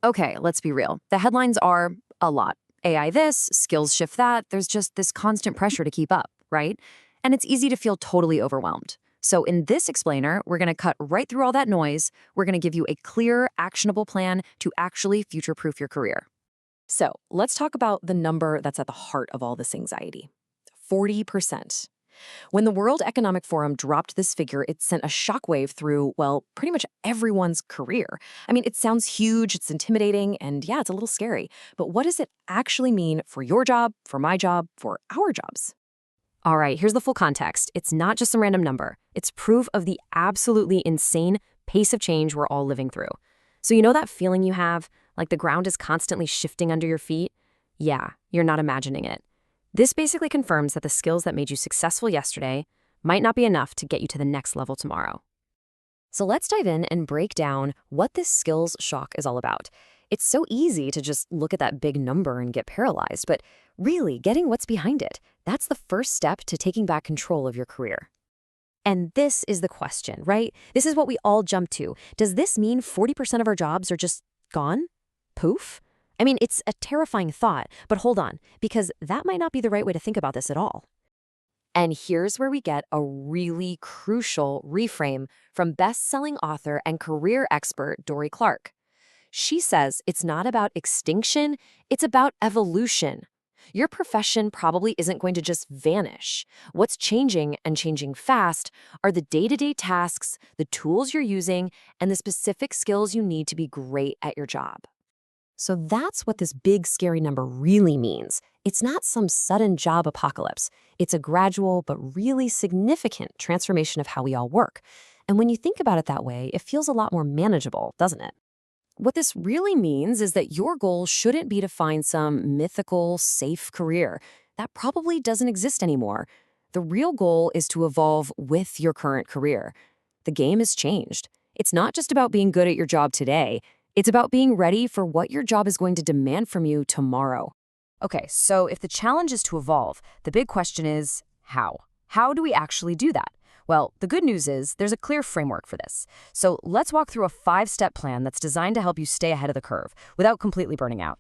Okay, let's be real. The headlines are a lot. AI this, skills shift that. There's just this constant pressure to keep up, right? And it's easy to feel totally overwhelmed. So, in this explainer, we're going to cut right through all that noise. We're going to give you a clear, actionable plan to actually future proof your career. So let's talk about the number that's at the heart of all this anxiety: 40%. When the World Economic Forum dropped this figure, it sent a shockwave through, well, pretty much everyone's career. I mean, it sounds huge, it's intimidating, and yeah, it's a little scary. But what does it actually mean for your job, for my job, for our jobs? All right, here's the full context. It's not just some random number, it's proof of the absolutely insane pace of change we're all living through. So, you know that feeling you have, like the ground is constantly shifting under your feet? Yeah, you're not imagining it. This basically confirms that the skills that made you successful yesterday might not be enough to get you to the next level tomorrow. So let's dive in and break down what this skills shock is all about. It's so easy to just look at that big number and get paralyzed, but really getting what's behind it, that's the first step to taking back control of your career. And this is the question, right? This is what we all jump to. Does this mean 40% of our jobs are just gone? Poof? I mean, it's a terrifying thought, but hold on, because that might not be the right way to think about this at all. And here's where we get a really crucial reframe from best-selling author and career expert Dory Clark. She says it's not about extinction, it's about evolution. Your profession probably isn't going to just vanish. What's changing, and changing fast, are the day-to-day tasks, the tools you're using, and the specific skills you need to be great at your job. So that's what this big, scary number really means. It's not some sudden job apocalypse. It's a gradual but really significant transformation of how we all work. And when you think about it that way, it feels a lot more manageable, doesn't it? What this really means is that your goal shouldn't be to find some mythical, safe career. That probably doesn't exist anymore. The real goal is to evolve with your current career. The game has changed. It's not just about being good at your job today. It's about being ready for what your job is going to demand from you tomorrow. Okay, so if the challenge is to evolve, the big question is how? How do we actually do that? Well, the good news is there's a clear framework for this. So let's walk through a 5-step plan that's designed to help you stay ahead of the curve without completely burning out.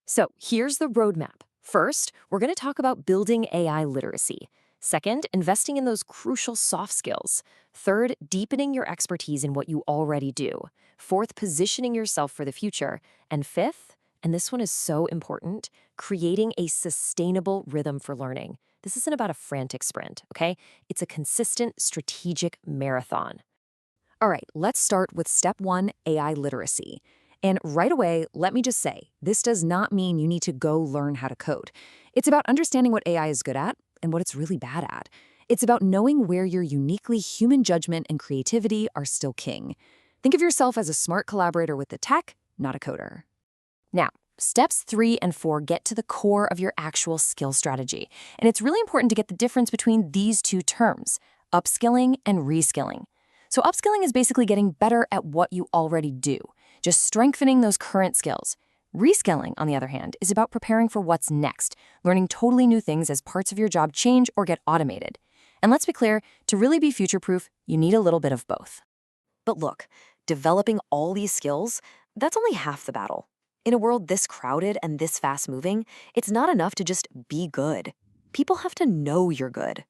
So here's the roadmap. First, we're going to talk about building AI literacy. Second, investing in those crucial soft skills. Third, deepening your expertise in what you already do. Fourth, positioning yourself for the future. And fifth, and this one is so important, creating a sustainable rhythm for learning. This isn't about a frantic sprint, okay? It's a consistent, strategic marathon. All right, let's start with step 1, AI literacy. And right away, let me just say, this does not mean you need to go learn how to code. It's about understanding what AI is good at and what it's really bad at. It's about knowing where your uniquely human judgment and creativity are still king. Think of yourself as a smart collaborator with the tech, not a coder. Now, steps 3 and 4 get to the core of your actual skill strategy. And it's really important to get the difference between these two terms, upskilling and reskilling. So upskilling is basically getting better at what you already do, just strengthening those current skills. Reskilling, on the other hand, is about preparing for what's next, learning totally new things as parts of your job change or get automated. And let's be clear, to really be future-proof, you need a little bit of both. But look, developing all these skills, that's only half the battle. In a world this crowded and this fast-moving, it's not enough to just be good. People have to know you're good.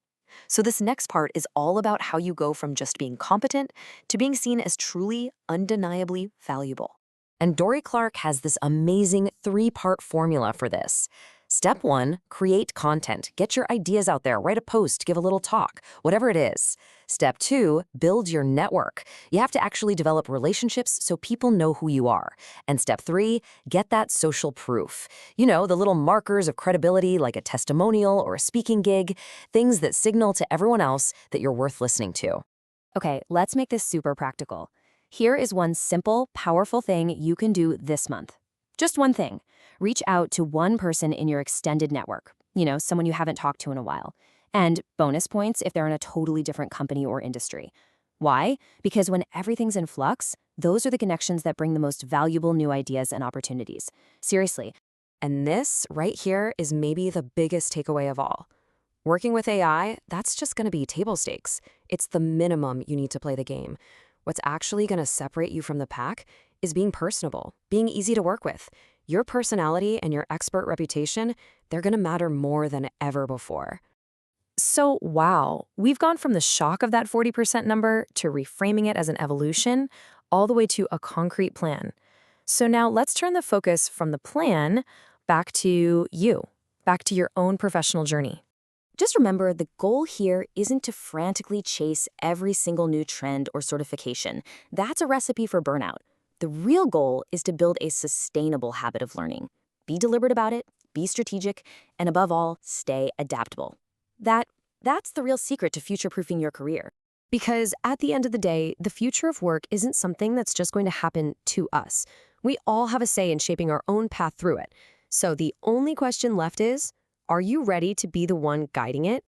So this next part is all about how you go from just being competent to being seen as truly, undeniably valuable. And Dory Clark has this amazing 3-part formula for this. Step 1, create content. Get your ideas out there, write a post, give a little talk, whatever it is. Step 2, build your network. You have to actually develop relationships so people know who you are. And step 3, get that social proof. You know, the little markers of credibility like a testimonial or a speaking gig, things that signal to everyone else that you're worth listening to. Okay, let's make this super practical. Here is one simple, powerful thing you can do this month. Just one thing. Reach out to one person in your extended network, someone you haven't talked to in a while. And bonus points if they're in a totally different company or industry. Why? Because when everything's in flux, those are the connections that bring the most valuable new ideas and opportunities. Seriously. And this right here is maybe the biggest takeaway of all. Working with AI, that's just going to be table stakes. It's the minimum you need to play the game. What's actually going to separate you from the pack is being personable, being easy to work with. Your personality and your expert reputation, they're going to matter more than ever before. So, wow, we've gone from the shock of that 40% number to reframing it as an evolution, all the way to a concrete plan. So now let's turn the focus from the plan back to you, back to your own professional journey. Just remember, the goal here isn't to frantically chase every single new trend or certification. That's a recipe for burnout. The real goal is to build a sustainable habit of learning. Be deliberate about it, be strategic, and above all, stay adaptable. That's the real secret to future-proofing your career. Because at the end of the day, the future of work isn't something that's just going to happen to us. We all have a say in shaping our own path through it. So the only question left is, are you ready to be the one guiding it?